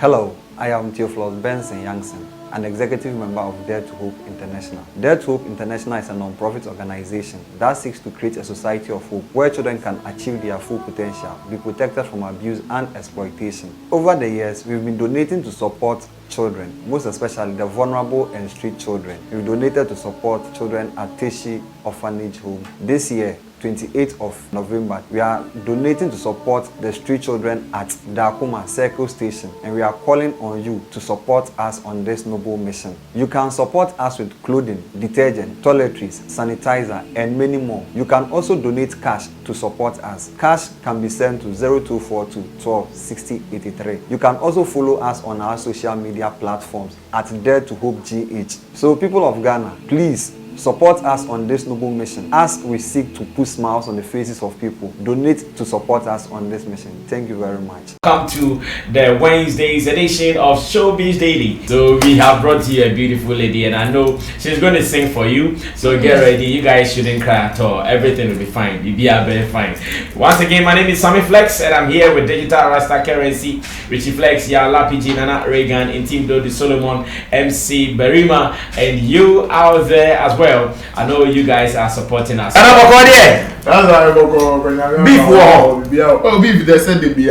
Hello, I am Theophilus Benson Youngson, an executive member of Dare to Hope International. Dare to Hope International is a non-profit organization that seeks to create a society of hope where children can achieve their full potential, be protected from abuse and exploitation. Over the years, we've been donating to support children, most especially the vulnerable and street children. We've donated to support children at Michy Orphanage Home. This year, 28th of November, we are donating to support the street children at Dakuma Circle Station, and we are calling on you to support us on this noble mission. You can support us with clothing, detergent, toiletries, sanitizer, and many more. You can also donate cash to support us. Cash can be sent to 0242 12 60 83. You can also follow us on our social media platforms at Dare to Hope GH. So people of Ghana, please support us on this noble mission as we seek to put smiles on the faces of people. Donate to support us on this mission. Thank you very much. Welcome to the Wednesday's edition of Showbiz Daily. So we have brought you a beautiful lady, and I know she's going to sing for you. So get ready. You guys shouldn't cry at all. Everything will be fine. You'll be very fine. Once again, my name is Sammy Flex, and I'm here with Digital Rasta Currency, Richie Flex, Yala PG, Nana Reagan, Intim Dodi Solomon, MC Berima, and you out there as well. I know you guys are supporting us. That's why beef. Oh, beef. They said they be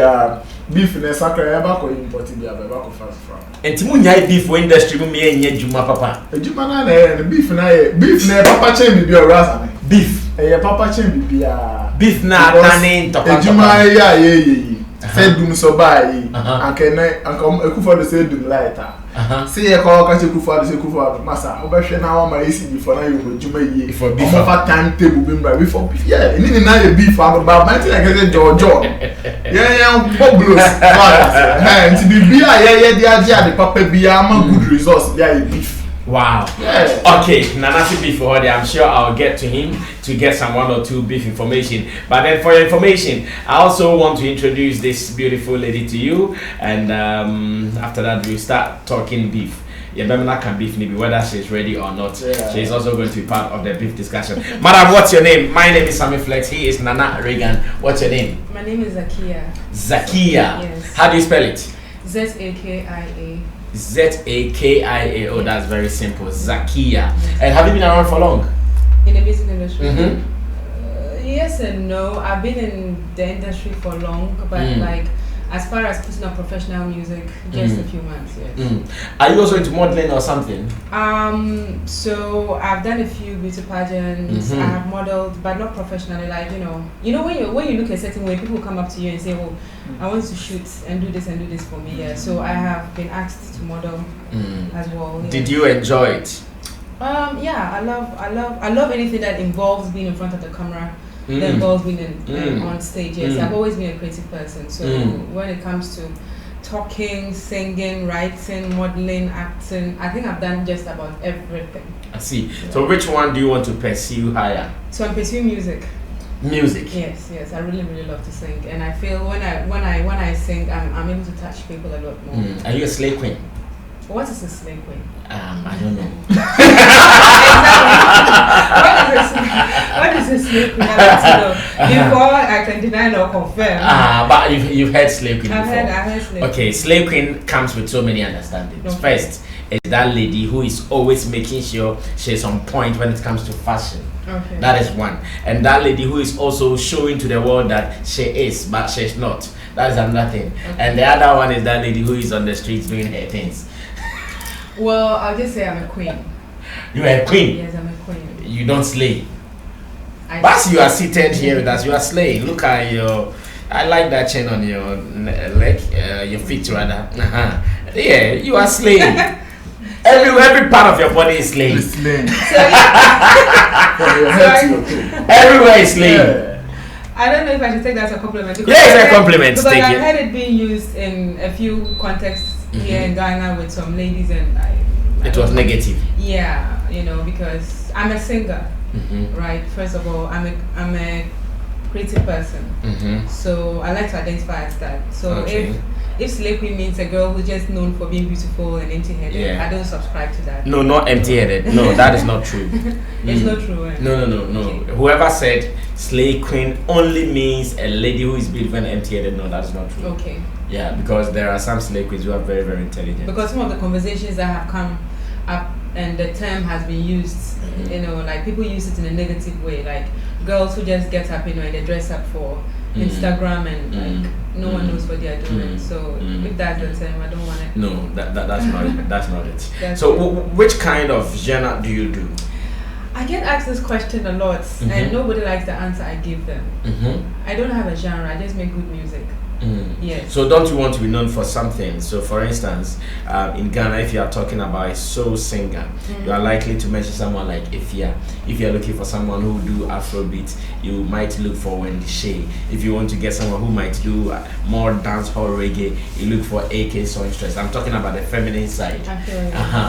beef. Ne sakra eba ko import be aba ko fast from. Enti mu nyai beef for industry mu me enye juma papa. Juma na beef na papa chen be orasa. Beef. Papa chen be beef na tane ntokwa. Juma ye. Say dum so buy. Anke ekufo de say dum lighter. See you call catch Kufa, say Kufa, Massa, Obasha now, my AC before now you Juma ye for beef time table before beef. Yeah, and in a beef about my thing I get a George. Yeah, bubbles. And to be beer, the papa beer, good results, there beef. Wow. Yeah. Okay, Nanasi beef for her. I'm sure I'll get to him to get some one or two beef information. But then for your information, I also want to introduce this beautiful lady to you. And after that, we'll start talking beef. Yeah, Bemina can beef maybe whether she's ready or not. Yeah. She's also going to be part of the beef discussion. Madam, what's your name? My name is Sammy Flex. He is Nana Reagan. What's your name? My name is Zakiyah. Zakiyah. Yes. How do you spell it? Zakia. Zakia. Oh, that's very simple. Zakiyah. And have you been around for long? In the music industry? Yes and no. I've been in the industry for long, but like as far as putting up professional music, just a few months. Yes. Are you also into modeling or something? So I've done a few beauty pageants. I have modeled, but not professionally. Like you know when you look a certain way, people come up to you and say, "Oh, I want to shoot and do this for me." Yeah. So I have been asked to model as well. Yeah. Did you enjoy it? Yeah, I love anything that involves being in front of the camera. That involves being on stage. Yes, I've always been a creative person. So when it comes to talking, singing, writing, modeling, acting, I think I've done just about everything. I see. So which one do you want to pursue higher? So I'm pursuing music. Music. Yes. I really love to sing, and I feel when I sing, I'm able to touch people a lot more. Are you a slay queen? What is a slay queen? I don't know. What is a slay queen? I want to know before I can deny or confirm. But you've heard slay queen before. I've heard slay queen. Okay, slay queen comes with so many understandings. Okay. First is that lady who is always making sure she's on point when it comes to fashion. Okay. That is one. And that lady who is also showing to the world that she is, but she's not. That is another thing. Okay. And the other one is that lady who is on the streets doing her things. Well, I'll just say I'm a queen. You are a queen? Yes, I'm a queen. You don't slay. But you are seated here with us, you are slaying. Look at I like that chain on your leg, your feet rather. Yeah, you are slaying. Every part of your body is slaying. Everywhere is slaying. Yeah. I don't know if I should take that as a compliment. Yeah, it's a compliment. Because I've heard it being used in a few contexts here in Ghana with some ladies, and it was negative. Yeah, because I'm a singer, right? First of all, I'm a creative person, so I like to identify as that. So if slay queen means a girl who's just known for being beautiful and empty-headed, I don't subscribe to that. No, not empty-headed. No, that is not true. It's not true. Right? No. Okay. Whoever said slay queen only means a lady who is beautiful and empty-headed, no, that is not true. Okay. Yeah, because there are some slay queens who are very, very intelligent. Because some of the conversations that have come up and the term has been used, you know, like people use it in a negative way, like girls who just get up, you know, and they dress up for Instagram and like no one knows what they are doing. So if that's the term, I don't want it. No, that's not it. That's not it. So which kind of genre do you do? I get asked this question a lot, and nobody likes the answer I give them. I don't have a genre. I just make good music. Yes. So don't you want to be known for something? So for instance, in Ghana, if you are talking about a soul singer, you are likely to mention someone like Ifya. If you are looking for someone who do Afrobeat, you might look for Wendy Shay. If you want to get someone who might do more dancehall reggae, you look for AK Songstress. I'm talking about the feminine side.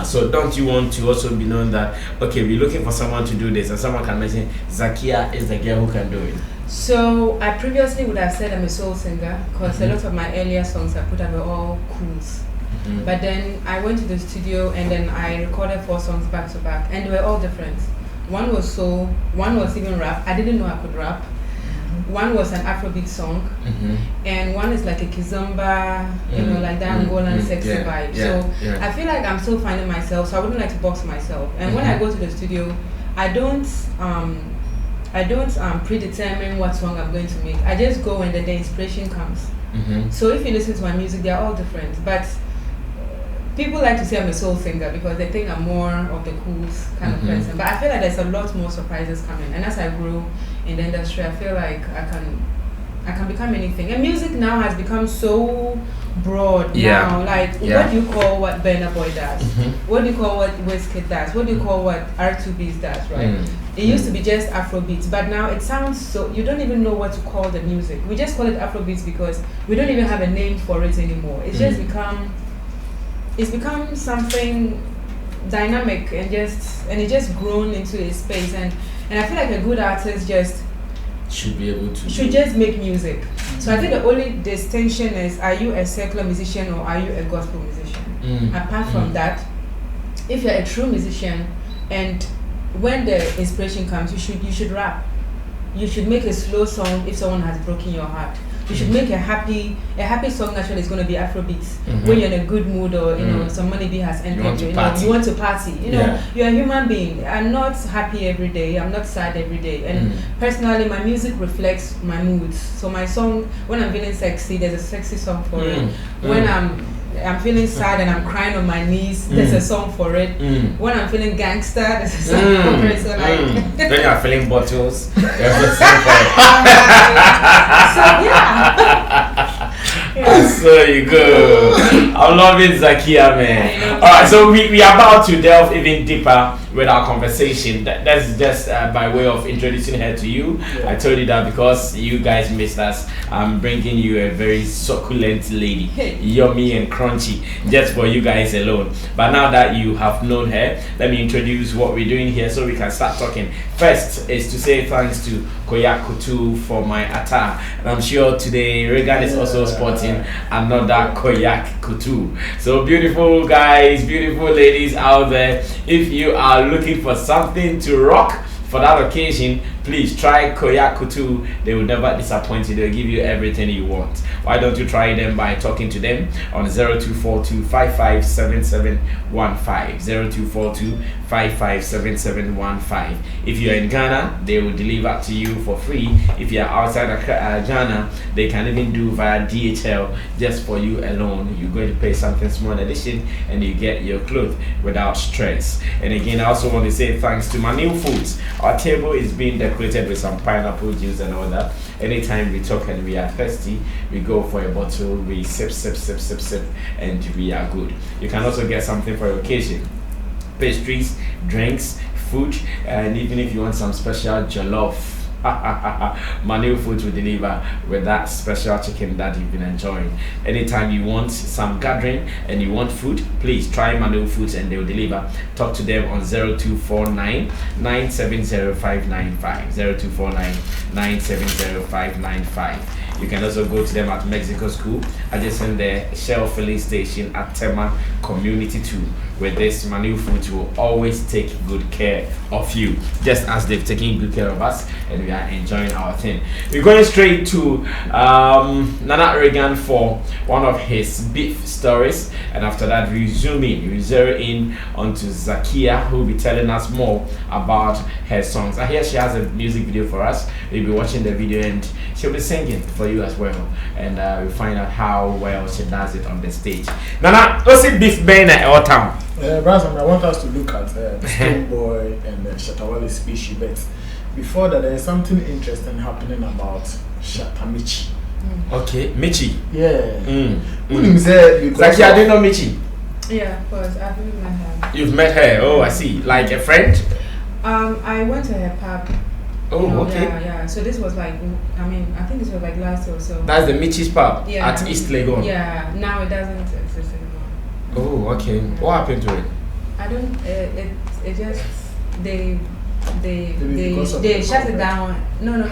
So don't you want to also be known that, okay, we're looking for someone to do this, and someone can mention Zakiyah is the girl who can do it? So I previously would have said I'm a soul singer because a lot of my earlier songs I put out were all cools. But then I went to the studio and then I recorded 4 songs back to back, and they were all different. One was soul, one was even rap. I didn't know I could rap. One was an Afrobeat song, and one is like a kizomba, you know, like that Angolan sexy vibe. So I feel like I'm still finding myself, so I wouldn't like to box myself. And when I go to the studio, I don't predetermine what song I'm going to make. I just go and then the inspiration comes. So if you listen to my music, they're all different. But people like to say I'm a soul singer because they think I'm more of the cool kind of person. But I feel like there's a lot more surprises coming. And as I grow in the industry, I feel like I can become anything. And music now has become so broad now. Like, what do you call what Burna Boy does? What do you call what Wizkid does? What do you call what R2B's does, right? It used to be just Afrobeats, but now it sounds so, you don't even know what to call the music. We just call it Afrobeats because we don't even have a name for it anymore. It's just become something dynamic and it's just grown into a space, and I feel like a good artist just should be able to just make music. So I think the only distinction is, are you a secular musician or are you a gospel musician? Apart from that, if you're a true musician and when the inspiration comes, you should rap. You should make a slow song if someone has broken your heart. You should make a happy song. Naturally, it's going to be Afrobeats. When you're in a good mood, or you know, some money has entered you. You want to party. You know, you're a human being. I'm not happy every day. I'm not sad every day. And personally, my music reflects my moods. So my song, when I'm feeling sexy, there's a sexy song for it. When I'm feeling sad and I'm crying on my knees, there's a song for it. When I'm feeling gangster, there's a song for it. So like when you're feeling bottles, there's a song for it. So yeah. So you go. I'm loving Zakia, man. Alright, so we are about to delve even deeper with our conversation. That's just by way of introducing her to you. I told you that because you guys missed us. I'm bringing you a very succulent lady, yummy and crunchy, just for you guys alone. But now that you have known her, let me introduce what we're doing here so we can start talking. First is to say thanks to Koyak Kutu for my attire, and I'm sure today Regan is also sporting another Koyak Kutu. So beautiful guys, beautiful ladies out there, if you are looking for something to rock for that occasion, please try Koyak Kutu. They will never disappoint you. They'll give you everything you want. Why don't you try them by talking to them on 0242 557715, 0242 557715. If you're in Ghana, they will deliver to you for free. If you're outside of Ghana, they can even do via DHL just for you alone. You're going to pay something small addition and you get your clothes without stress. And again, I also want to say thanks to my new foods. Our table is being decorated with some pineapple juice and all that. Anytime we talk and we are thirsty, we go for a bottle, we sip, and we are good. You can also get something for your occasion. Pastries, drinks, food, and even if you want some special jollof, Manu Foods will deliver with that special chicken that you've been enjoying. Anytime you want some gathering and you want food, please try Manu Foods and they will deliver. Talk to them on 0249 970595, 0249 970595. You can also go to them at Mexico School, adjacent the Shell filling station at Tema Community 2, where this Manu Food will always take good care of you, just as they've taken good care of us, and we are enjoying our thing. We're going straight to Nana Regan for one of his beef stories, and after that we zero in onto Zakiyah, who will be telling us more about her songs. I hear she has a music video for us. We'll be watching the video and she'll be singing for you as well, and we'll find out how well she does it on the stage. Nana, what's it beef been at our town? Brazil, I want us to look at Stoneboy and Shatta species, but before that, there is something interesting happening about Shatta Michy. Okay, Michy. Yeah. Zakia, I didn't know Michy. Yeah, of course. I've met her. You've met her? Oh, I see. Like a friend? I went to her pub. Oh, okay. Yeah. So this was like, I think this was like last year or so. That's the Michy's pub at East Legon. Yeah. Now it doesn't exist anymore. Oh, okay. What happened to it? I don't. It just they shut it down. No.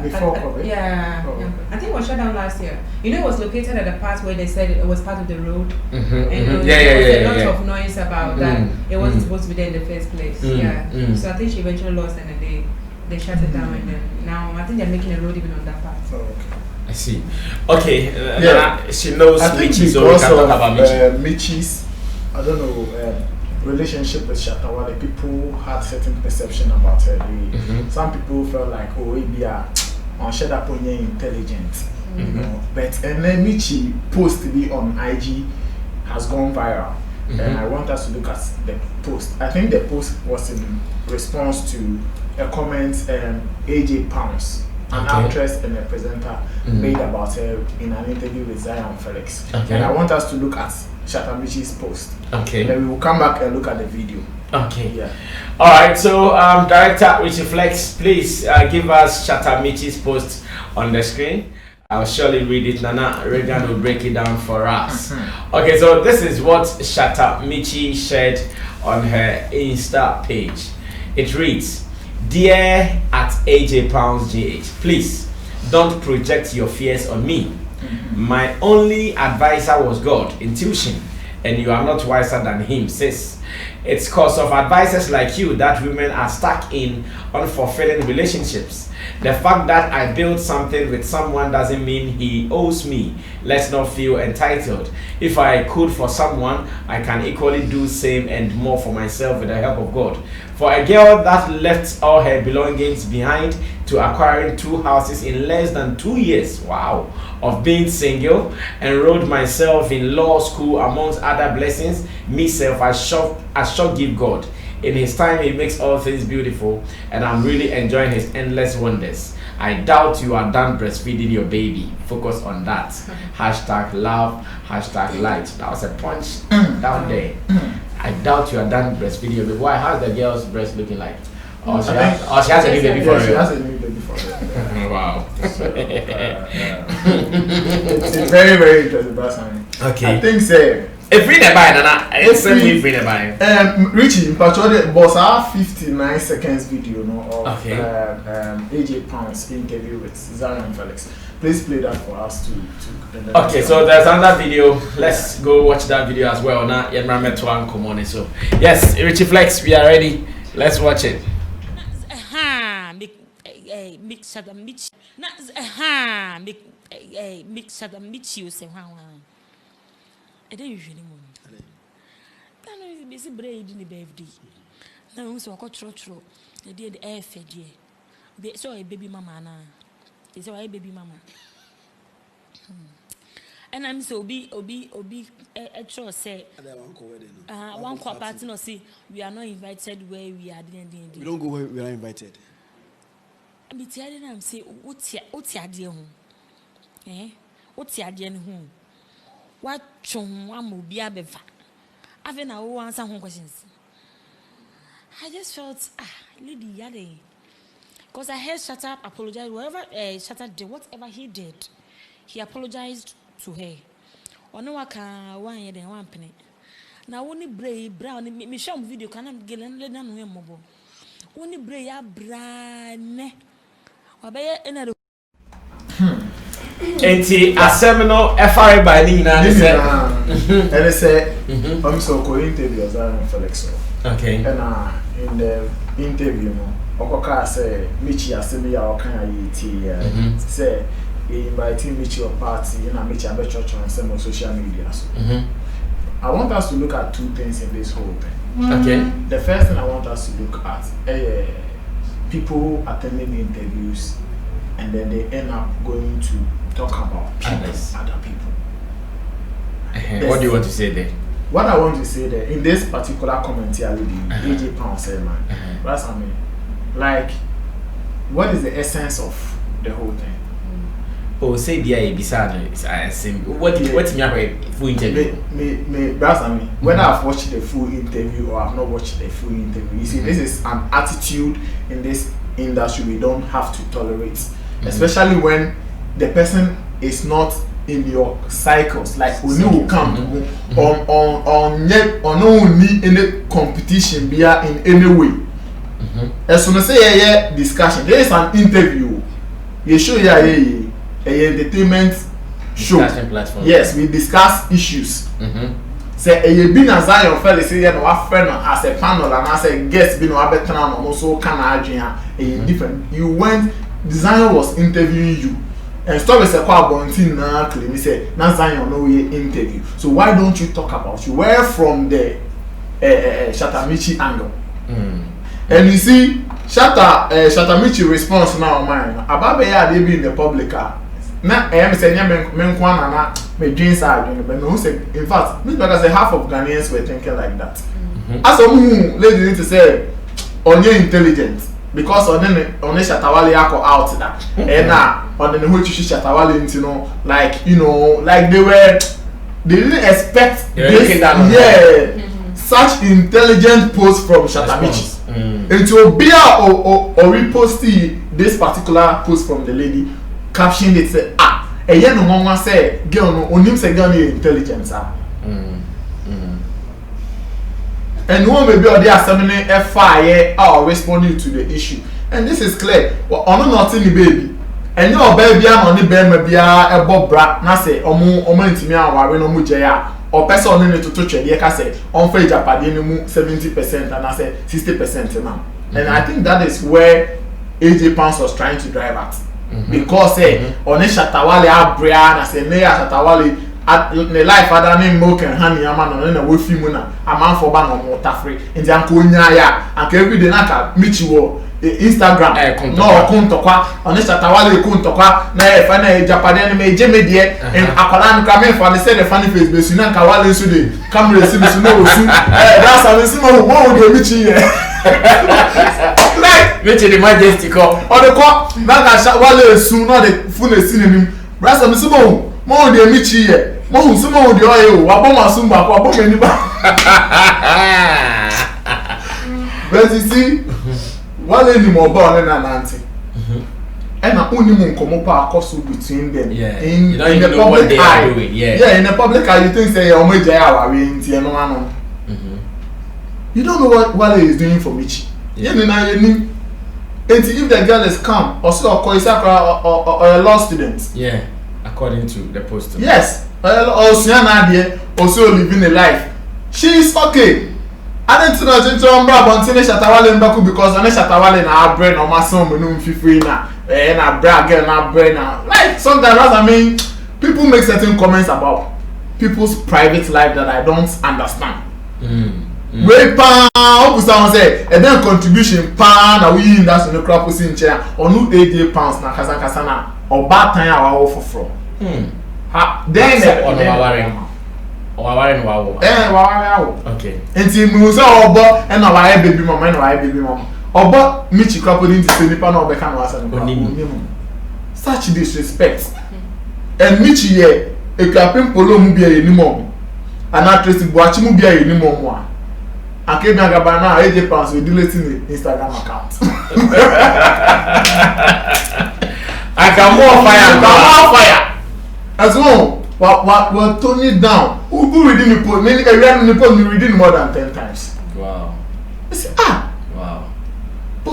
Before COVID? Yeah. I think it was shut down last year. You know, it was located at a part where they said it was part of the road. And there was a lot of noise about that. It wasn't supposed to be there in the first place. So I think she eventually lost, and then they shut it down, and then now I think they're making a road even on that part. Oh, okay. I see. Okay. She knows Michy, so we can talk about Michy. Michy's, I don't know, relationship with Shatta, where the people had certain perception about her. Some people felt like, oh, maybe on Shatta Ponye intelligent, you know. But and then Michy post to be on IG has gone viral, and I want us to look at the post. I think the post was in response to a comment AJ Pounds, an actress and a presenter, made about her in an interview with Zion Felix. And I want us to look at Shatta Michy's post. Okay. Then we will come back and look at the video. Okay. Yeah. All right. So, Director Richie Flex, please give us Shatta Michy's post on the screen. I'll surely read it. Nana Regan will break it down for us. Okay. So this is what Shatta Michy shared on her Insta page. It reads, "Dear at AJ Pounds GH, please don't project your fears on me. My only advisor was God, intuition, and you are not wiser than him, sis. It's cause of advisors like you that women are stuck in unfulfilling relationships. The fact that I built something with someone doesn't mean he owes me. Let's not feel entitled. If I could for someone, I can equally do same and more for myself with the help of God. For a girl that left all her belongings behind to acquiring 2 houses in less than 2 years, wow, of being single, enrolled myself in law school amongst other blessings, myself, I shall give God. In his time, he makes all things beautiful, and I'm really enjoying his endless wonders. I doubt you are done breastfeeding your baby. Focus on that. Hashtag love, hashtag light." That was a punch down there. I doubt you are done breastfeeding your baby. Why? How's the girl's breast looking like? Or she has a new baby for She real? has a new baby for her. Wow. So, it's very, very interesting, Sammy. Okay. I think so. Free the buy, Nana. It's free the buy. Richie, in particular, boss, our 59 seconds video, no, of AJ Pounds interview with Zion Felix. Please play that for us to okay, so there's another video. Let's go watch that video as well. Now, come on. So, yes, Richie Flex, we are ready. Let's watch it. I don't usually want. I know it's busy braid in the birthday. Now, so I got trotro. I did air fed ye. So a baby mama now. It's a baby mama. And I'm so obi a tro say one co party no see we are not invited where we are. We don't go where we are invited. I be telling them say what's your dear home? What's your dear home? What chum one will be a bever? I've been answer home questions. I just felt lady yade. Because I heard Shatta apologize whatever Shatta did, whatever he did, he apologized to her. Or no one can 1 year then 1 penny. Now only brave brown me show video can I'm getting let down no mobile. Only brave brown or by another. Enti assemino FRA by Nina and say and say I'm so co interview Felix. Okay. And in the interview Okoka say Michy asemi ya okan yi say he inviting Michy or party and Michy abe church on some social media. So I want us to look at two things in this whole thing. Okay. The first thing I want us to look at people attending the interviews and then they end up going to talk about people, other people. What do you want to say there? What I want to say there, in this particular commentary, AJ Pound said, man, that's what I mean. Like, what is the essence of the whole thing? Oh, say the beside what me full interview? That's what I mean. Whether I've watched the full interview or I've not watched the full interview, you see, this is an attitude in this industry we don't have to tolerate, especially when the person is not in your cycles, like when you come on any competition be in any way. As soon as say discussion, there is an interview. You show a entertainment show. Platform. Yes, we discuss issues. Say a been as I fell say no friend as a panel and as a guest been no abetran and also can different. You went, designer was interviewing you. And stop is a quite bonting now claim say na Zion no way interview. So why don't you talk about you? Where from the Shatta Michy angle? And you see Shatta Michy response now mine. Ababe ya dey be in the public na say men kwana na me dreams are doing but no say in fact me like I say half of Ghanaians were thinking like that. As some lady need to say onye intelligent because on Shatta yako out that and on the whole Shatta you know like like they didn't expect this such intelligent post from Shatta Michy. It will be or repost this particular post from the lady caption it say no mama say girl no onim say girl is intelligent and one maybe or they are sending a fire or responding to the issue and this is clear on not in the baby and your baby on the bed maybe a bob bra na say omo intimi aware no mu jeya or person on to touch the ka say on for Japade no mu 70% and I say 60% now and I think that is where AJ Pounds was trying to drive at because on Shatta abria na say me Shatta at the life other name milk and honey amano na we film na amount for ban on water free and anko nya and every day na Michy wo Instagram no kuntokwa on Shatta kuntokwa na e fa na Japade na me jeme de and akola nka me fa say the funny face be su na nka wale su de camera si su no osu that's how we see mo de Michy like Michy the majesty ko on the ko na ka wale su no the phone si nim that's how we see mo de Michy here mo so mo de oyo wa bo ma sumba ko bo me ni ba but you see wale ni mo ba on na nanti and na uni mo nkomo pa akoso between them in the public eye in the public eye you think say o mo jaya aware nti eno ano you don't know what Wale is doing for Michy and if the girl is calm or so or a law student according to the post yes also living a life she is okay. I didn't know into Shatta because on Shatta na brain or my son no fifi na na bra girl na brain na like sometimes I mean people make certain comments about people's private life that I don't understand. Wey pa obusa say and then contribution pa na we in that no crap in chair or no £8 na kasa na oba tan awa foforo. Then okay. Enti mu so obo e na wa baby mama na wa baby mama. Obo Michy crap in the say nipa na obeka na wasa no. Such disrespect. And Michy here e crapin polo mu bia ni mom. Ana trace buachi mu bia ni mom a. Akemi agabana AJ Pounds we deleting the Instagram account. I can more fire. As well, what tone it down. Who reading the post? Many reading the post, reading more than 10 times. Wow. I say, Wow.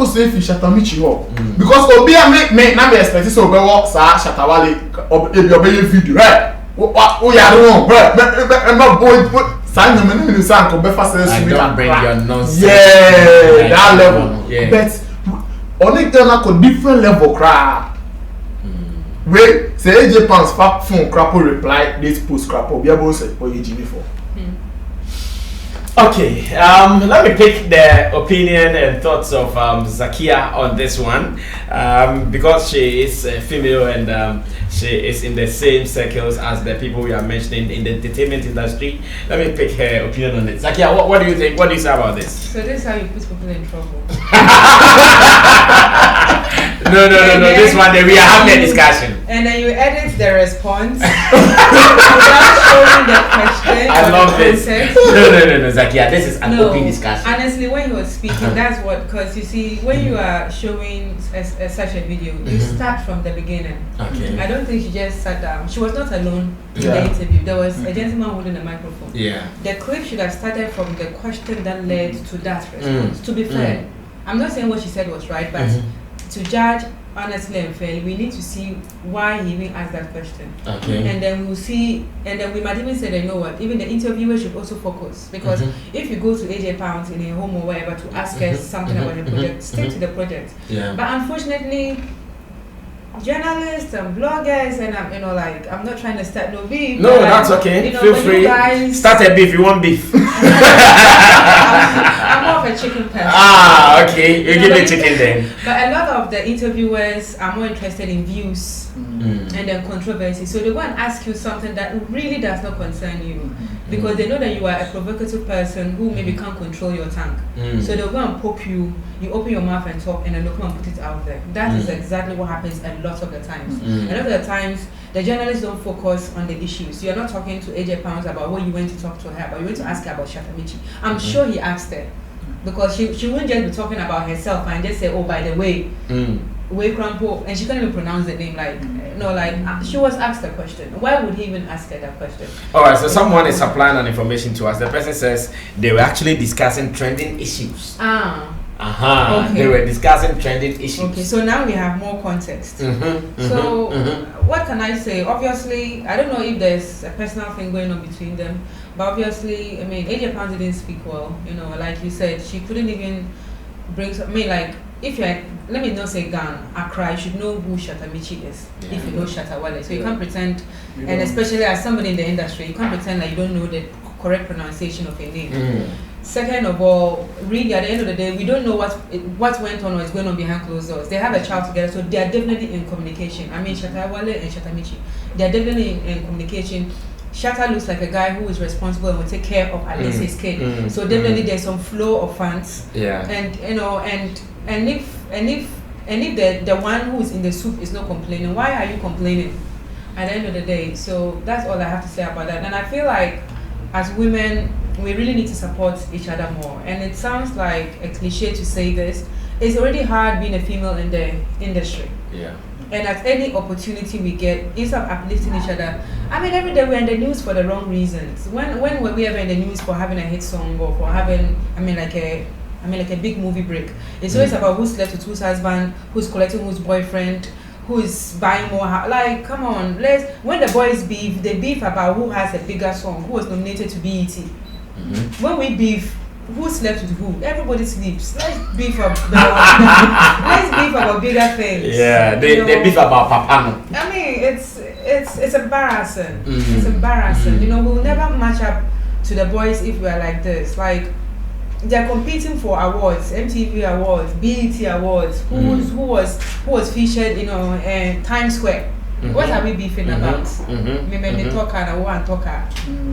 focus if Shatta Michy ho. Because obi me na me expect so be work sa Shatta Wale obi video, right? Oh yeah, no, I'm not going. I don't bring your nonsense. Yeah, that level. Yeah. But only turn up a different level. Cry. Wait, say AJ Pounds phone crap reply this post crap. Be able to say what you before. Okay, let me pick the opinion and thoughts of Zakiyah on this one, because she is female and she is in the same circles as the people we are mentioning in the entertainment industry. Let me pick her opinion on it. Zakiyah, what do you think? What do you say about this? So this is how you put people in trouble. No. This one, we are having a discussion. And then you edit the response without showing the question. I love this. No, Zakiyah, this is an open discussion. Honestly, when you were speaking, that's what, because you see, when you are showing such a video, you start from the beginning. Okay. I don't think she just sat down. She was not alone in the interview. There was a gentleman holding a microphone. Yeah. The clip should have started from the question that led to that response. To be fair, I'm not saying what she said was right, but to judge honestly and fairly, we need to see why he even asked that question. Okay. And then we'll see, and then we might even say that, you know what, even the interviewer should also focus. Because if you go to AJ Pounds in a home or wherever to ask her something about the project, stick to the project. Yeah. But unfortunately, journalists and bloggers and I'm not trying to start no beef. No, that's okay. Feel free. Start a beef. You want beef? I'm more of a chicken person. Okay. You give me chicken then. But a lot of the interviewers are more interested in views and then controversy. So they go and ask you something that really does not concern you, because they know that you are a provocative person who maybe can't control your tongue. So they'll go and poke you. You open your mouth and talk, and then they'll come and put it out there. That is exactly what happens a lot of the times. A lot of the times, the journalists don't focus on the issues. You're not talking to AJ Pounds about what you went to talk to her about. You went to ask her about Shatta Michy. I'm sure he asked her, because she wouldn't just be talking about herself and just say, oh, by the way, Way Crampo, and she couldn't even pronounce the name. She was asked a question. Why would he even ask her that question? All right, so someone is supplying an information to us. The person says they were actually discussing trending issues. Okay. They were discussing trending issues. Okay, so now we have more context. What can I say? Obviously, I don't know if there's a personal thing going on between them, but obviously, I mean, AJ Pounds didn't speak well. Like you said, she couldn't even bring. If you're, let me not say Ghana, Accra, you should know who Shatta Michy is. If you know Shatta Wale, so you can't pretend, and especially as somebody in the industry, you can't pretend like you don't know the correct pronunciation of your name. Second of all, really at the end of the day, we don't know what went on or is going on behind closed doors. They have a child together, so they are definitely in communication. I mean, Shatta Wale and Shatta Michy, they are definitely in communication. Shatta looks like a guy who is responsible and will take care of at least his kid. So definitely there's some flow of funds. Yeah. And if the one who is in the soup is not complaining, why are you complaining? At the end of the day, so that's all I have to say about that. And I feel like as women, we really need to support each other more. And it sounds like a cliche to say this. It's already hard being a female in the industry. Yeah. And at any opportunity we get, instead of uplifting each other, I mean, every day we're in the news for the wrong reasons. When were we ever in the news for having a hit song or for having, like a big movie break? It's always about who slept with whose husband, who's collecting whose boyfriend, who is buying more. Like, come on, when the boys beef, they beef about who has a bigger song, who was nominated to BET. When we beef, who slept with who? Everybody sleeps. Let's beef about bigger things. Yeah, they beef about Papa. I mean, it's embarrassing. It's embarrassing. We'll never match up to the boys if we are like this. Like, they're competing for awards, MTV awards, BET awards. Who was featured, in Times Square. What are we beefing about? Maybe talk and one talker.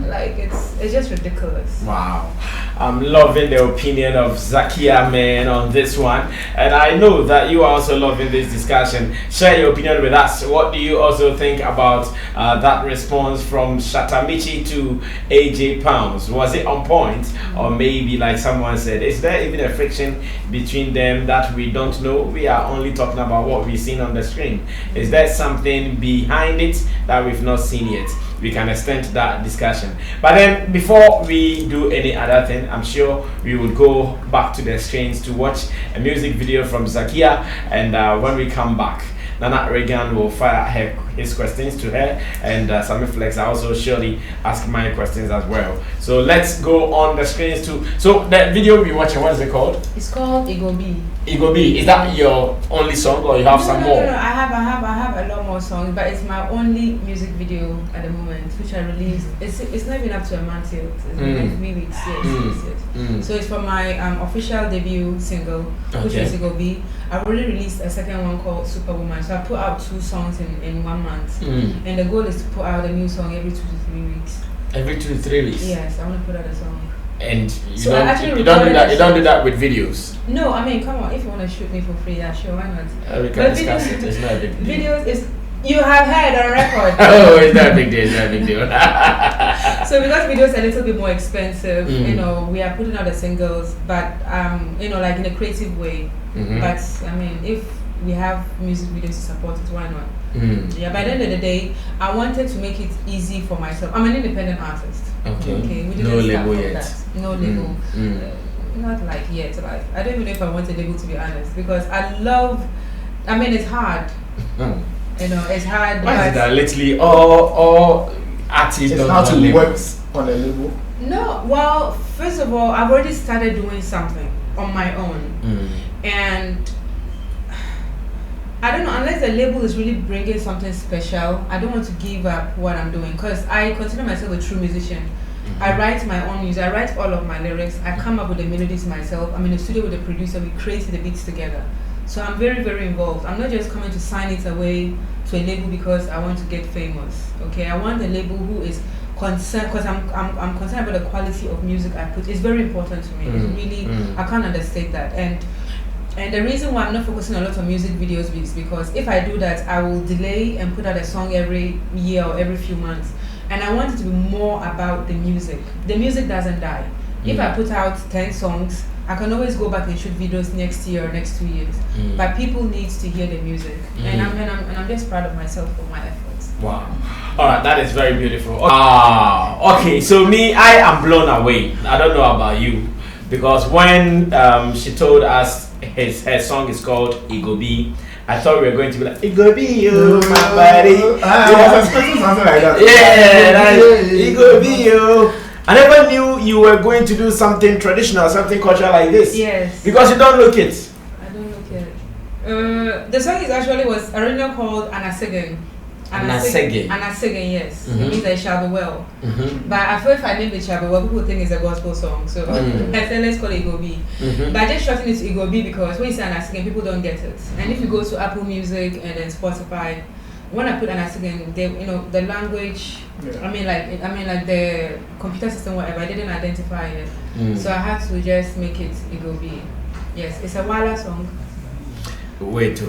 Like, it's just ridiculous. Wow. I'm loving the opinion of Zakiyah, man, on this one. And I know that you are also loving this discussion. Share your opinion with us. What do you also think about that response from Shatta Michy to AJ Pounds? Was it on point? Or maybe, like someone said, is there even a friction between them that we don't know? We are only talking about what we've seen on the screen. Is there something behind it that we've not seen yet. We can extend that discussion. But then before we do any other thing, I'm sure we would go back to the screens to watch a music video from Zakiyah, and when we come back, Nana Regan will fire his questions to her, and Sammy Flex I also surely ask my questions as well. So let's go on the screens too. So the video we're watching, what is it called? It's called Igobi. Igobi. Is that your only song, or you have some more? No. I have a lot more songs, but it's my only music video at the moment, which I released. It's not even up to a month yet. It's been like 3 weeks. Yes. So it's from my official debut single, which is Igobi. I've already released a second one called Superwoman. So I put out 2 songs in 1 month, and the goal is to put out a new song every 2 to 3 weeks. Every 2 to 3 weeks. Yes, I want to put out a song. And so you don't do that. You don't do that with videos. No, I mean, come on. If you want to shoot me for free, yeah, sure, why not? We can discuss it. It's not a big deal. Videos is you have heard on record. Oh, it's not a big deal. It's not a big deal. So because videos are a little bit more expensive, you know, we are putting out the singles, but you know, like in a creative way. But I mean, if we have music videos to support it, why not? Yeah, by the end of the day, I wanted to make it easy for myself. I'm an independent artist. Okay, we didn't no start label from yet. that. No label. Not like yet. Like I don't even know if I want a label, to be honest, because I mean, it's hard. You know, it's hard. Why is it that literally all artists don't have to labels? work on a label? No, well, first of all, I've already started doing something on my own, and I don't know, unless the label is really bringing something special, I don't want to give up what I'm doing, because I consider myself a true musician. I write my own music, I write all of my lyrics, I come up with the melodies myself. I'm in the studio with the producer, we create the beats together. So I'm very, very involved. I'm not just coming to sign it away to a label because I want to get famous. Okay, I want a label who is concerned, because I'm concerned about the quality of music I put. It's very important to me. It's really, I can't understate that. And the reason why I'm not focusing a lot on music videos is because if I do that, I will delay and put out a song every year or every few months. And I want it to be more about the music. The music doesn't die. If I put out 10 songs, I can always go back and shoot videos next year or next 2 years. But people need to hear the music. And I'm just proud of myself for my efforts. Wow. Alright, that is very beautiful. Okay, so me, I am blown away. I don't know about you. Because when she told us her song is called Igobi, I thought we were going to be like, Igobi, you, my body. I was expecting something like that. Yeah, Igobi, you. I never knew you were going to do something traditional, something cultural like this. Yes. Because you don't look it. I don't look it. The song was originally called Anasegen. Anasegen, yes. It means I shall be well. But I feel if I name it shall be well, people think it's a gospel song. So I said let's call it Igobi. But I just shorten it to Igobi because when you say Anasegen, people don't get it. And if you go to Apple Music and then Spotify, when I put Anasegen, you know, the language, I mean like the computer system, whatever, I didn't identify it. So I had to just make it Igobi. Yes, it's a Wala song. Wait to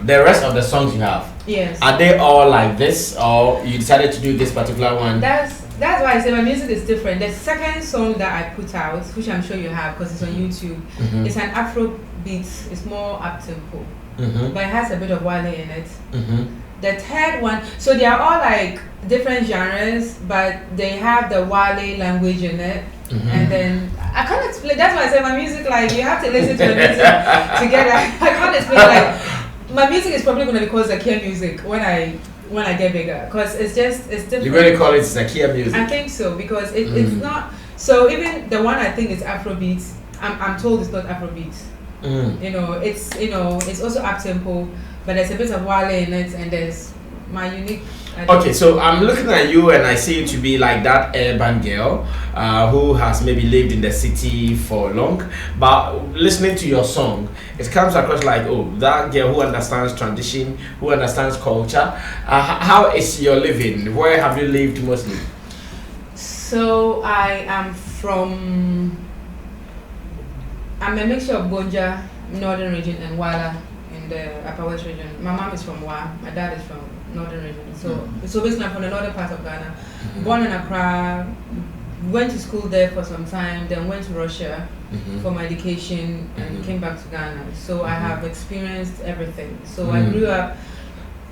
the rest of the songs you have, yes, are they all like this, or you decided to do this particular one? That's why I say my music is different. The second song that I put out, which I'm sure you have because it's on YouTube, it's an Afro beat. It's more up tempo, but it has a bit of Wale in it. The third one, so they are all like different genres, but they have the Wale language in it. And then I can't explain. That's why I say my music, like you have to listen to the music together. I can't explain. Like my music is probably going to be called Zakiyah music when I get bigger, because it's different. You're going to call it Zakiyah music? I think so, because it's not. So even the one I think is Afrobeat, I'm told it's not Afrobeat. You know, it's also up tempo, but there's a bit of Wale in it, and there's my unique. Okay, so I'm looking at you and I see you to be like that urban girl who has maybe lived in the city for long, but listening to your song, it comes across like, oh, that girl who understands tradition, who understands culture. How is your living? Where have you lived mostly? So I'm a mixture of Gonja, northern region, and Wala in the Upper West region. My mom is from Wa, my dad is from northern region. So basically I'm from the northern part of Ghana. Born in Accra, went to school there for some time, then went to Russia, for my education and came back to Ghana. So I have experienced everything. So I grew up.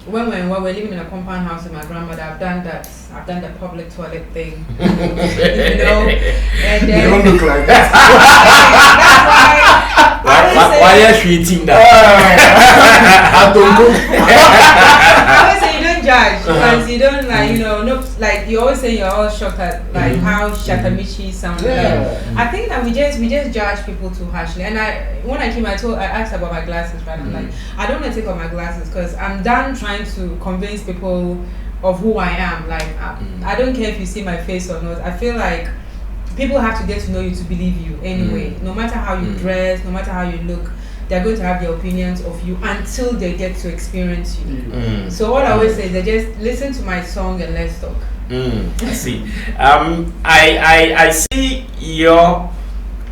When we were living in a compound house with my grandmother, I've done that. I've done the public toilet thing, you know. And then, you don't look like that. Why are you treating that? I don't go. I always say you don't judge because you don't like, you know, no, like you always say you're all shocked at like how Shatta Michy sounds. Yeah. Like, I think that we just judge people too harshly. And when I came, I asked about my glasses, right? I'm like, I don't want to take off my glasses because I'm done trying to convince people of who I am. Like, I don't care if you see my face or not. I feel like people have to get to know you to believe you anyway. No matter how you dress, no matter how you look, they're going to have their opinions of you until they get to experience you. So what I always say is they just listen to my song and let's talk. I see. I see your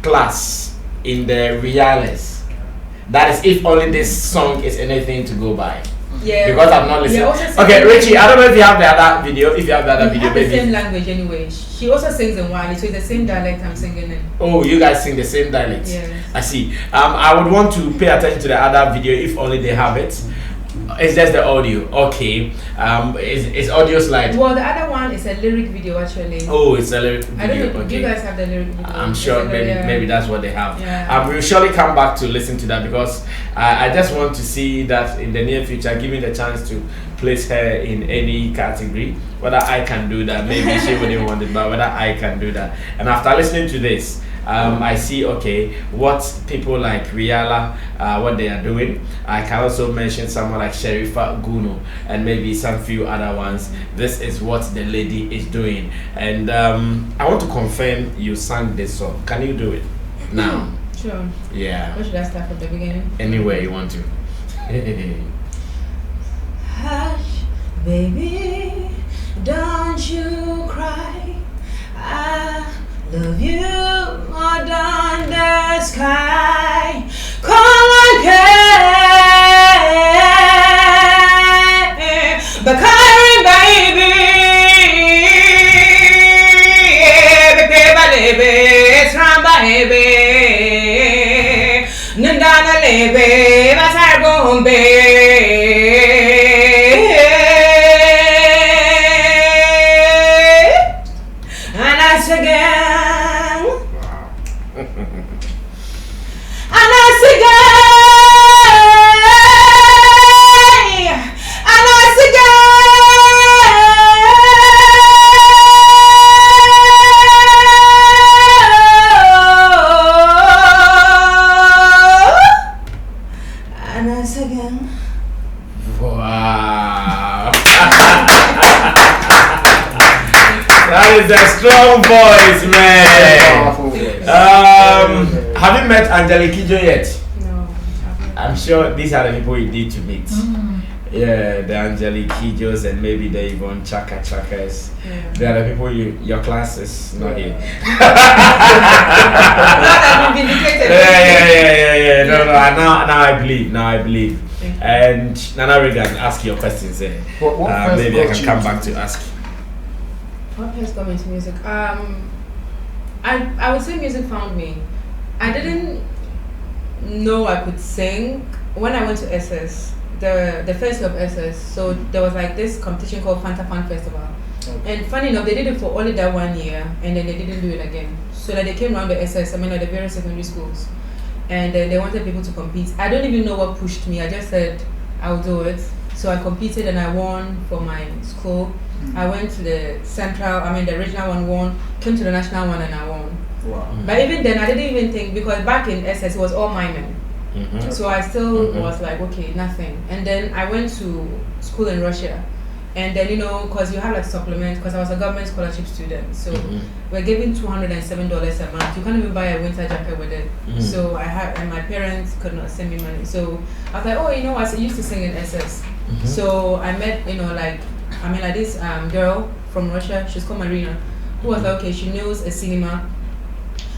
class in the Reales. That is if only this song is anything to go by. Yeah. Because I'm not listening. Also Okay, Richie, I don't know if you have the other video. If you have the other video, maybe. maybe. The same language anyway. She also sings in Wali, so it's the same dialect I'm singing in. Oh, you guys sing the same dialect. Yes. I see. I would want to pay attention to the other video if only they have it. It's just the audio. Okay. Is audio slide? Well, the other one is a lyric video actually. Oh, it's a lyric video. I don't know. Okay. Do you guys have the lyric video? I'm sure maybe that's what they have. Yeah. We'll surely come back to listen to that because I just want to see that in the near future, given the chance to place her in any category, whether I can do that. Maybe she wouldn't want it, but whether I can do that. And after listening to this, I see what people like Riala, what they are doing. I can also mention someone like Sherifa Guno and maybe some few other ones. This is what the lady is doing, and I want to confirm you sang this song. Can you do it now? Sure. Yeah. Where should I start from the beginning? Anywhere you want to. Hush, baby, don't you cry. I love you more than the sky. Come on, but carry baby, baby, strong baby, Nandana lebe, basar bombe. And us again. And us again. And us again. And us again. Wow. That is a strong voice, man. Have you met Angelique Kijo yet? No. I'm sure these are the people you need to meet. Yeah, the Angelique Kijos and maybe the Yvonne Chakas. Yeah. They are the people your class is not here. Yeah. No. Now I believe. And Nana Regan, ask your questions there. Maybe I can come back to ask. What first got me into music? I would say music found me. I didn't know I could sing when I went to SS, the first year of SS. So there was like this competition called Fanta Fan Festival. And funny enough, they did it for only that 1 year, and then they didn't do it again. So like they came around the SS, at the various secondary schools, and then they wanted people to compete. I don't even know what pushed me. I just said I'll do it. So I competed and I won for my school. I went to the the regional one won, came to the national one and I won. Wow. But even then I didn't even think, because back in SS it was all my men. So I still was like, okay, nothing. And then I went to school in Russia. And then, because you have like supplement, because I was a government scholarship student. So we're giving $207 a month. You can't even buy a winter jacket with it. So and my parents could not send me money. So I was like, oh, what? So I used to sing in SS. So I met, this girl from Russia. She's called Marina, who was like, okay, she knows a cinema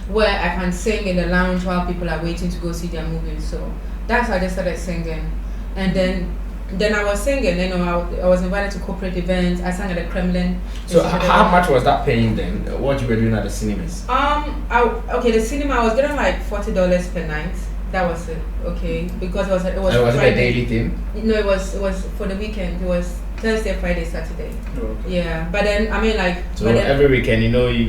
where I can sing in the lounge while people are waiting to go see their movies. So that's how I just started singing. And then then I was singing. You know, I was invited to corporate events. I sang at the Kremlin. So how much was that paying then? What you were doing at the cinemas? The cinema I was getting like $40 per night. That was it. Okay, because it was Was it Friday. a daily thing? No, it was for the weekend. It was Thursday, Friday, Saturday. Okay. Yeah, but then I mean like. So every weekend,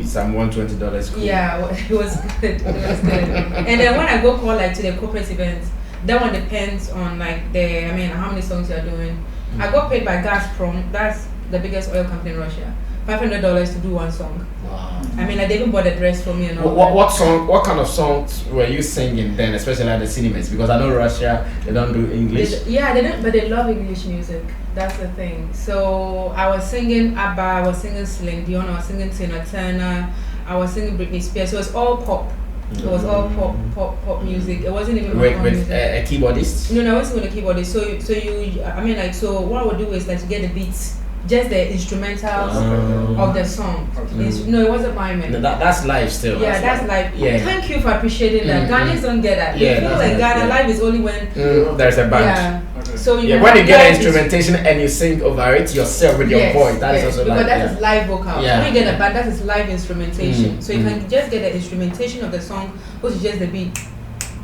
some $120. Cool. Yeah, it was good. It was good. And then when I go call like to the corporate events, that one depends on like how many songs you are doing. I got paid by Gazprom. That's the biggest oil company in Russia. $500 to do one song. Wow. I mean, like they even bought a dress for me and all. What kind of songs were you singing then, especially at the cinemas? Because I know Russia, they don't do English. They don't, but they love English music. That's the thing. So I was singing ABBA, I was singing Celine Dion, I was singing Tina Turner, I was singing Britney Spears. So it was all pop. It was all pop music. It wasn't even with music. A keyboardist. No, I wasn't with a keyboardist. So what I would do is like to get the beats. Just the instrumentals of the song. No, it wasn't my man. No, that's live still. Yeah, that's live. Yeah. Thank you for appreciating that. Ghanaians don't get that. Yeah, they feel like Ghana live is only when there's a band. Yeah. Okay. So when you get the instrumentation and you sing over it yourself with your voice, that is also because live. that is live vocal. Yeah. When you get a band, that is live instrumentation. So you can just get the instrumentation of the song, which is just the beat,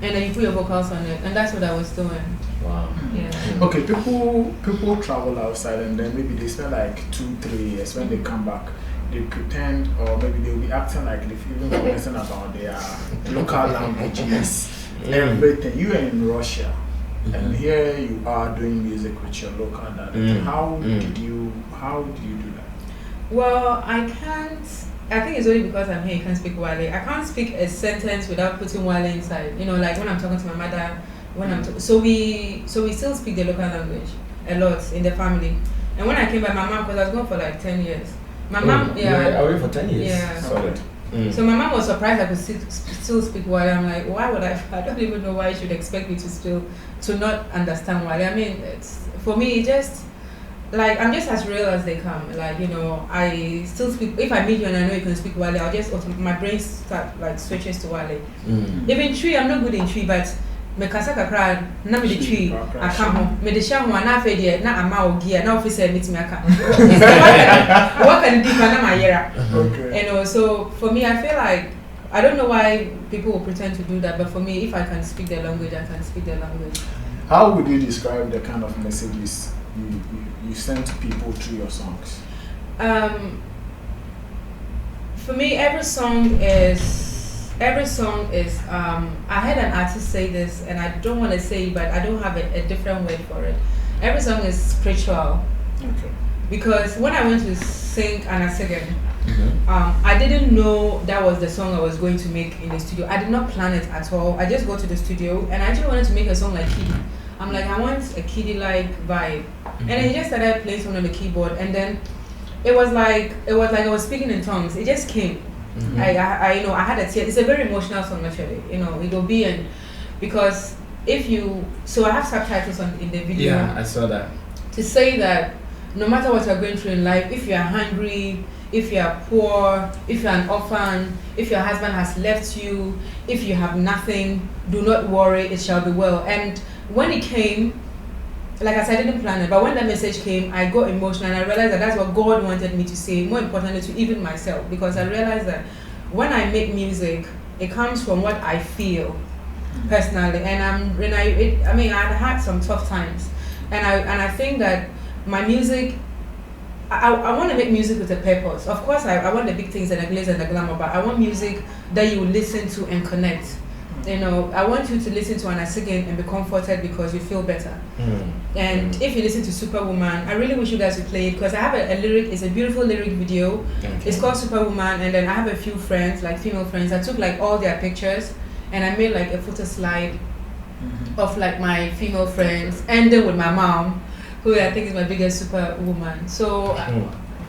and then you put your vocals on it, and that's what I was doing. Wow. Yeah. Okay, people travel outside and then maybe they spend like 2-3 years. When they come back, they pretend or maybe they'll be acting like they've even forgotten about their local languages, everything. You are in Russia, and here you are doing music with your local dad. How do you do that? Well, I think it's only because I'm here. You can't speak Wale. I can't speak a sentence without putting Wale inside. You know, like when I'm talking to my mother. So we still speak the local language a lot in the family. And when I came by my mom, because I was gone for like 10 years. My mom, away for 10 years. Yeah. Solid. So my mom was surprised I could still speak Wale. I'm like, why would I? I don't even know why you should expect me to not understand Wale. I mean, for me, just like I'm just as real as they come. Like, you know, I still speak. If I meet you and I know you can speak Wale, I'll just my brain switches to Wale. Even tree, I'm not good in tree, but me kasa kakra na me de twi aka ho me de hia ho na afa de na ama ogia na officer meet me aka what can deep na my yera. Okay. You know, so for me I feel like I don't know why people will pretend to do that, but for me if I can speak their language, I can speak their language. How would you describe the kind of messages you send to people through your songs? For me every song is I had an artist say this, and I don't want to say it, but I don't have a different word for it. Every song is spiritual. Okay. Because when I went to sing Anna Segen, I didn't know that was the song I was going to make in the studio. I did not plan it at all. I just go to the studio, and I actually wanted to make a song like Kiddie. I'm like, I want a Kiddie-like vibe. And then he just started playing something on the keyboard, and then it was like I was speaking in tongues. It just came. I had a tear. It's a very emotional song actually. You know, it'll be because I have subtitles in the video. Yeah, I saw that. To say that no matter what you're going through in life, if you are hungry, if you are poor, if you're an orphan, if your husband has left you, if you have nothing, do not worry, it shall be well. And when it came, like I said, I didn't plan it, but when that message came, I got emotional and I realized that that's what God wanted me to say, more importantly to even myself, because I realized that when I make music, it comes from what I feel personally, and I had some tough times, and I think that my music, I want to make music with a purpose. Of course, I want the big things and the glaze and the glamour, but I want music that you listen to and connect. You know, I want you to listen to Anna Segen and be comforted because you feel better. And if you listen to Superwoman, I really wish you guys would play it because I have a lyric. It's a beautiful lyric video. Okay. It's called Superwoman, and then I have a few friends, like female friends. I took like all their pictures and I made like a photo slide of like my female friends, and then with my mom, who I think is my biggest superwoman. So.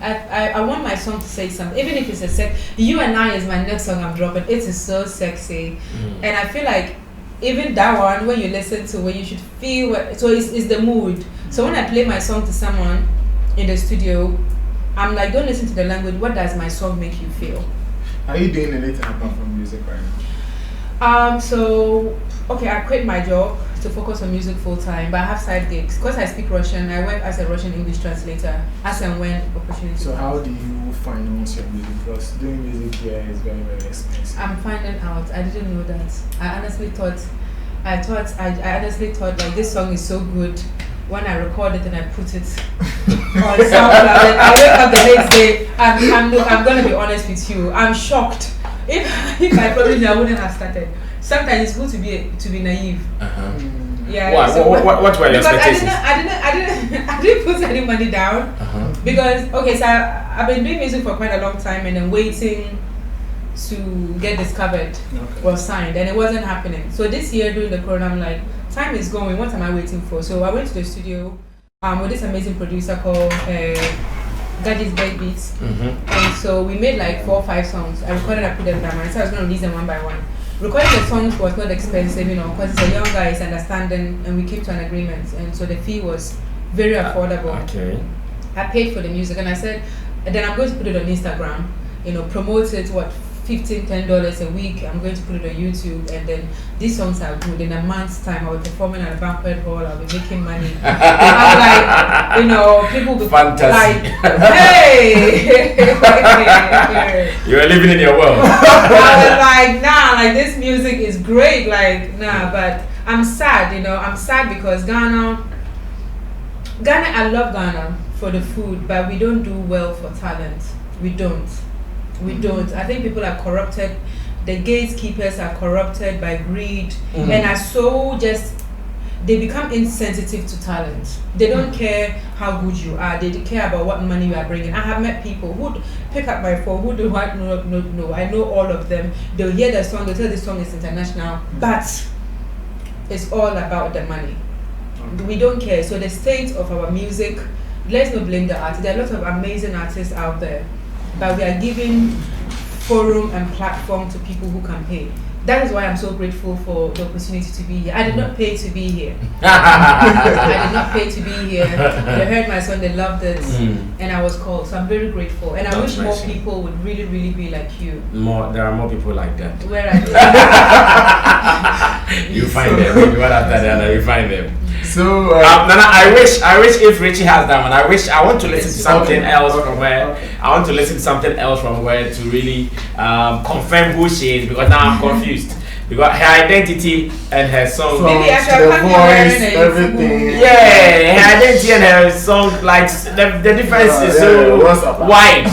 I want my song to say something, even if it's You and I is my next song I'm dropping. It is so sexy, and I feel like even that one, when you listen to it, you should feel so it's the mood. So when I play my song to someone in the studio, I'm like, don't listen to the language. What does my song make you feel? Are you doing anything apart from music right now? So okay, I quit my job. to focus on music full time, but I have side gigs. Because I speak Russian, I work as a Russian English translator as and when opportunity. So how do you finance your music? Because doing music here is very, very expensive. I'm finding out. I didn't know that. I honestly thought like this song is so good. When I record it and I put it on SoundCloud, and I wake up the next day. I'm gonna be honest with you. I'm shocked. If I probably knew, I wouldn't have started. Sometimes it's good to be naive. Yeah. What were your expectations? I didn't put any money down because so I've been doing music for quite a long time and then waiting to get discovered or signed, and it wasn't happening. So this year during the corona, I'm like, time is going. What am I waiting for? So I went to the studio with this amazing producer called Gaddy's Big Beats, and so we made like 4 or 5 songs. I recorded, I put them down, and so I was going to release them one by one. Recording the songs was not expensive, because it's a young guy, it's understanding, and we came to an agreement, and so the fee was very affordable. Okay. I paid for the music, and I said, and then I'm going to put it on Instagram, promote it, $10 a week. I'm going to put it on YouTube, and then these songs are good. In a month's time, I'll be performing at a banquet hall. I'll be making money. I'm like, people will be like, hey, you are living in your world. I was like, nah, like this music is great, like nah. But I'm sad, I'm sad because Ghana, I love Ghana for the food, but we don't do well for talent. We don't. I think people are corrupted. The gatekeepers are corrupted by greed and are so they become insensitive to talent. They don't care how good you are. They care about what money you are bringing. I have met people who pick up my phone, who do not know. I know all of them. They'll hear the song, they'll tell this song is international, but it's all about the money. We don't care. So the state of our music, let's not blame the artists. There are lots of amazing artists out there, but we are giving forum and platform to people who can pay. That is why I'm so grateful for the opportunity to be here. I did not pay to be here. I did not pay to be here. They heard my song, they loved it, and I was called. So I'm very grateful. And I wish more people would really, really be like you. There are more people like that. Where are they? You find them. You went after them, you find them. So Nana, I wish if Richie has that one. I want to listen to something else from where I want to listen to something else from where to really confirm who she is, because now I'm confused. Because her identity and her song, maybe I should the come voice, here everything. Yeah, her identity and her song, like the difference is so wide,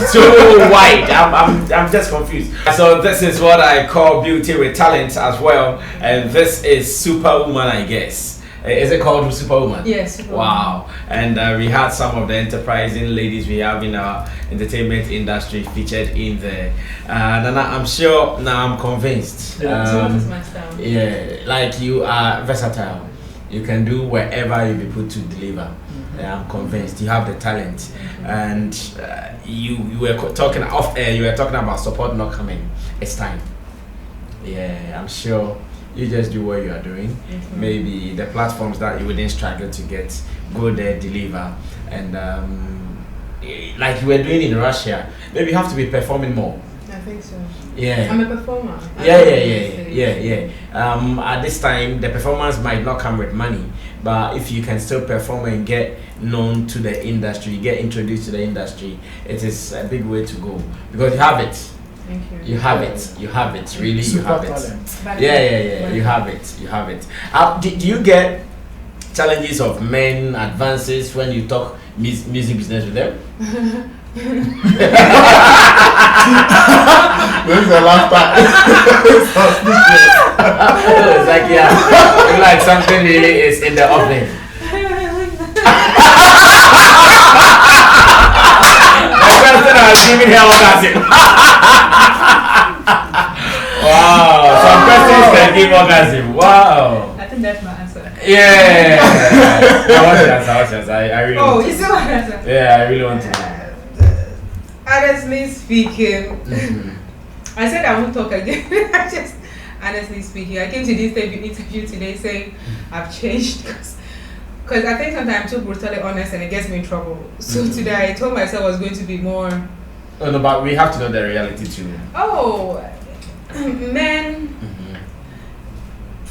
I'm just confused. So this is what I call beauty with talent as well, and this is Superwoman, I guess. Is it called Superwoman? Yes. Wow. And we had some of the enterprising ladies we have in our entertainment industry featured in there. Nana, I'm sure, now I'm convinced. Yeah, like you are versatile. You can do wherever you be put to deliver. I'm convinced you have the talent. And you were talking off air, you were talking about support not coming. It's time. Yeah, I'm sure. You just do what you are doing. Maybe the platforms that you wouldn't struggle to get, go there, deliver. And like you were doing in Russia, maybe you have to be performing more. I think so. Yeah. I'm a performer. Yeah. At this time, the performance might not come with money, but if you can still perform and get known to the industry, get introduced to the industry, it is a big way to go, because you have it. Thank you. You have it, really. Super you have talent. it. Yeah. You have it. Do you get challenges of men advances when you talk music business with them? Where's the laughter? Zakia, you like something really is in the offing. The person has given her orgasm. Wow, some persons can give orgasm. Wow. I think that's my answer. Yeah. What's the answer? I really want to. You see what answer? Yeah, I really want to know. Honestly speaking, I said I won't talk again. Honestly speaking, I came to this interview today saying I've changed because I think sometimes I'm too brutally honest and it gets me in trouble. So today I told myself I was going to be more. Oh no, but we have to know the reality too. Oh, men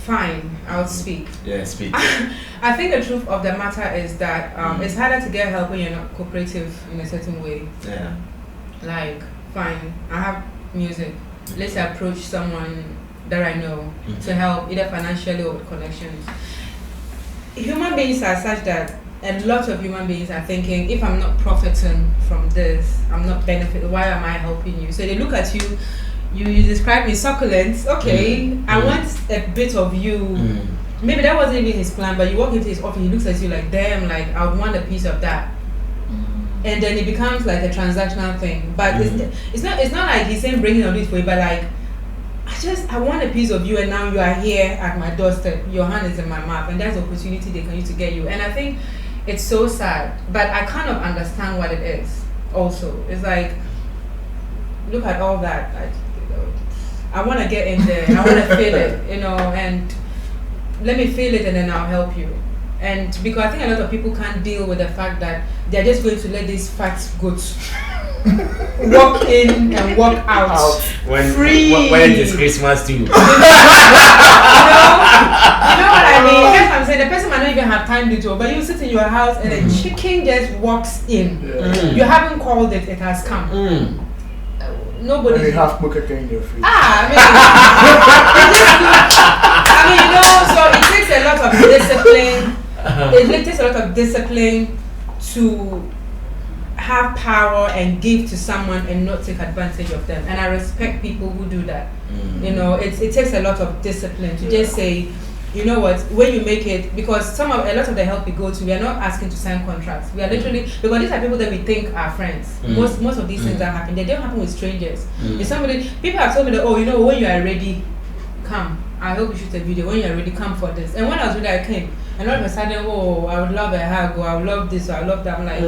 fine, I'll speak. Yeah, speak. I think the truth of the matter is that it's harder to get help when you're not cooperative in a certain way. Yeah. Like, fine, I have music. Let's approach someone that I know to help, either financially or with connections. Human beings are such that a lot of human beings are thinking, if I'm not profiting from this, I'm not benefiting, why am I helping you? So they look at you, you describe me succulent, okay, I want a bit of you. Maybe that wasn't even his plan, but you walk into his office, he looks at you like, damn, like I would want a piece of that. And then it becomes like a transactional thing. But it's not like he's saying bring it or do it for you, but like I want a piece of you, and now you are here at my doorstep, your hand is in my mouth, and that's the opportunity they can use to get you. And I think it's so sad, but I kind of understand what it is also. It's like, look at all that. I want to get in there, I want to feel it, and let me feel it and then I'll help you. And because I think a lot of people can't deal with the fact that they're just going to let these fat goats walk in and walk out. Free. When it is Christmas too. You know what I mean? That's what I'm saying. The person might not even have time to do it, but you sit in your house and a chicken just walks in. You haven't called it, it has come. Nobody. And you have poker in your face. So it takes a lot of discipline. It takes a lot of discipline to have power and give to someone and not take advantage of them. And I respect people who do that. It takes a lot of discipline to just say, you know what, when you make it, because a lot of the help we go to, we are not asking to sign contracts. We are literally, because these are people that we think are friends. Most of these things that happen, they don't happen with strangers. If people have told me that, when you are ready, come. I hope you shoot a video. When you are ready, come for this. And when I was ready, I came. And all of a sudden, I would love a hug, or I would love this, or I love that. I'm like,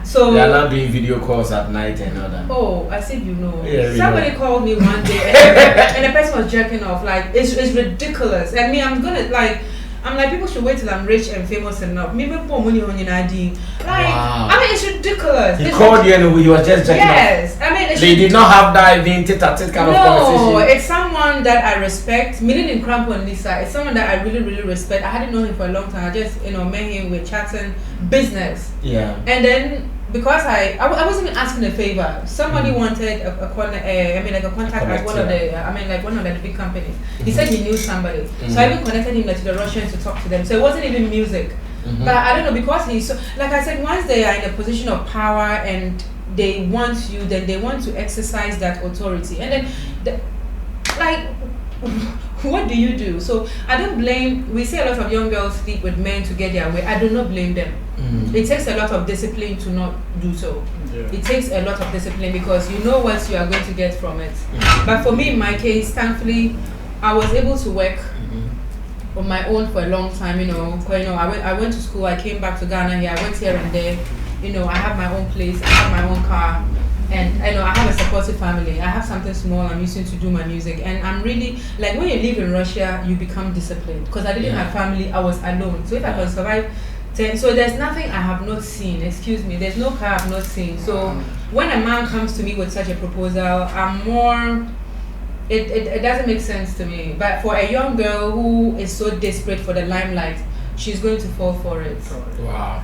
so they are not doing video calls at night and all that. Oh, as if you know. Yeah, somebody called me one day, and the person was jerking off. Like, it's ridiculous. And me, I'm like, people should wait till I'm rich and famous enough. Maybe put money on your ID. It's ridiculous. He called you and he was just jerking off. Yes, they did not have that even tete-a-tete kind of conversation. No, it's someone that I respect. Meaning in Crampo and Lisa, it's someone that I really, really respect. I hadn't known him for a long time. I just, met him, we're chatting business. Yeah. And then because I wasn't even asking a favor. Somebody wanted a contact at one of the big companies. He said he knew somebody, so I even connected him to the Russians to talk to them. So it wasn't even music, but I don't know, because he's so, like I said, once they are in a position of power and they want you, then they want to exercise that authority, and then what do you do? So I don't blame. We see a lot of young girls sleep with men to get their way. I do not blame them. It takes a lot of discipline to not do so. It takes a lot of discipline because you know what you are going to get from it. But for me, in my case, thankfully, I was able to work on my own for a long time. I went to school. I came back to Ghana here. I went here and there. I have my own place. I have my own car. And I have a supportive family. I have something small I'm using to do my music. And I'm really, like, when you live in Russia, you become disciplined. Because I didn't have family, I was alone. So if I can survive, so there's nothing I have not seen. Excuse me, there's no car I have not seen. So when a man comes to me with such a proposal, I'm more, it doesn't make sense to me. But for a young girl who is so desperate for the limelight, she's going to fall for it. Wow.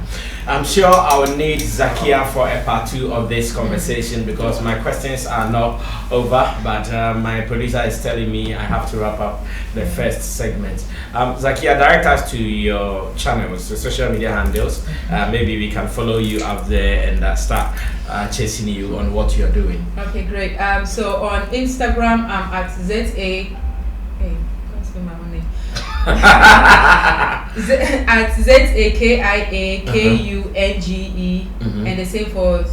I'm sure I will need Zakiyah for a part 2 of this conversation because my questions are not over, but my producer is telling me I have to wrap up the first segment. Zakiyah, direct us to your channels, the social media handles. Maybe we can follow you up there and start chasing you on what you're doing. Okay, great. So on Instagram, I'm at ZA. Hey, can't spell my own name. At ZAKIAKUNGE, and the same for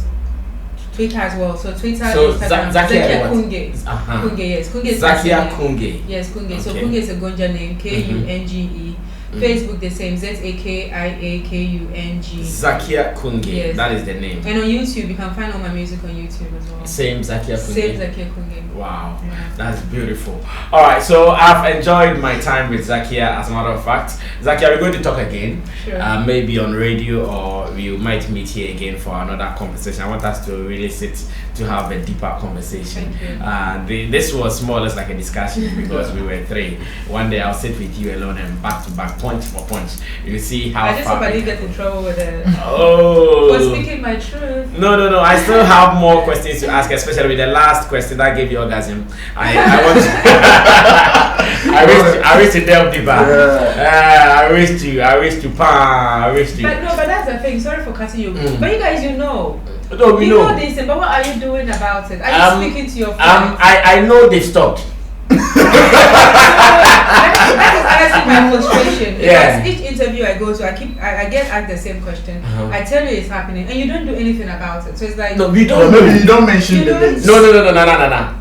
Twitter as well. So Twitter, Instagram, Zakia Kunge. Kunge, yes. Kunge is Zakia Kunge. Yes, Kunge. Okay. So Kunge is a Gonja name, KUNGE. Facebook the same, ZAKIAKUNG. Zakiyah Kunge, yes. That is the name. And on YouTube, you can find all my music on YouTube as well. Same Zakiyah Kunge. Same Zakiyah Kunge. Wow, yeah. That's beautiful. Alright, so I've enjoyed my time with Zakiyah, as a matter of fact. Zakiyah, we're going to talk again. Sure. Maybe on radio or we might meet here again for another conversation. I want us to really sit to have a deeper conversation. This was more or less like a discussion because we were three. One day I'll sit with you alone and back to back, punch for punch. You see how I just hope I didn't get in trouble with it. Oh, For speaking my truth. No. I still have more questions to ask, especially with the last question that gave you orgasm. I want I wish to delve deeper. I wish to But that's the thing. Sorry for cutting you. But you guys, you know. No, we you know. know this, but what are you doing about it? Are you speaking to your friends? I know they stopped. That is honestly my frustration. Because each interview I go to, I get asked the same question. I tell you it's happening, and you don't do anything about it. So it's like no, we don't. Maybe you don't mention the names. No.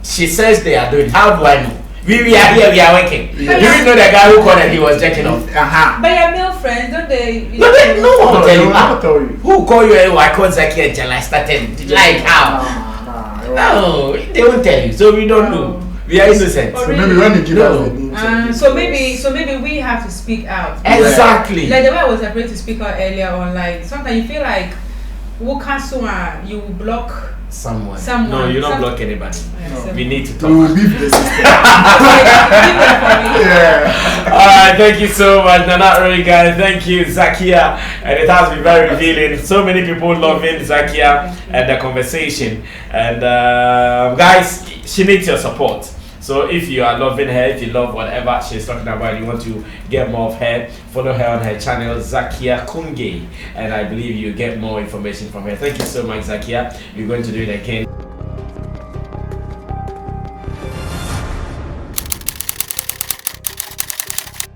She says they are doing. How do I know? We are here. We are working. Yeah. You didn't know the guy who called and he was checking off. But your male friends, don't they? No, they no one will tell you. I'll tell you. Who called you? I called Zakiyah until I started. Like how? No, they won't tell you. So we don't know. We are innocent. So maybe when you give us the names. So maybe we have to speak out. Exactly. Like the way I was afraid to speak out earlier on. Like sometimes you feel like you will block someone. No, you don't block anybody. No. We need to talk. We will beef the system. Alright, thank you so much. No, not really, guys. Thank you, Zakiyah. And it has been very revealing. So many people loving Zakiyah and the conversation. And guys, she needs your support. So if you are loving her, if you love whatever she's talking about, you want to get more of her, follow her on her channel, Zakiyah Kunge. And I believe you get more information from her. Thank you so much, Zakiyah. You're going to do it again.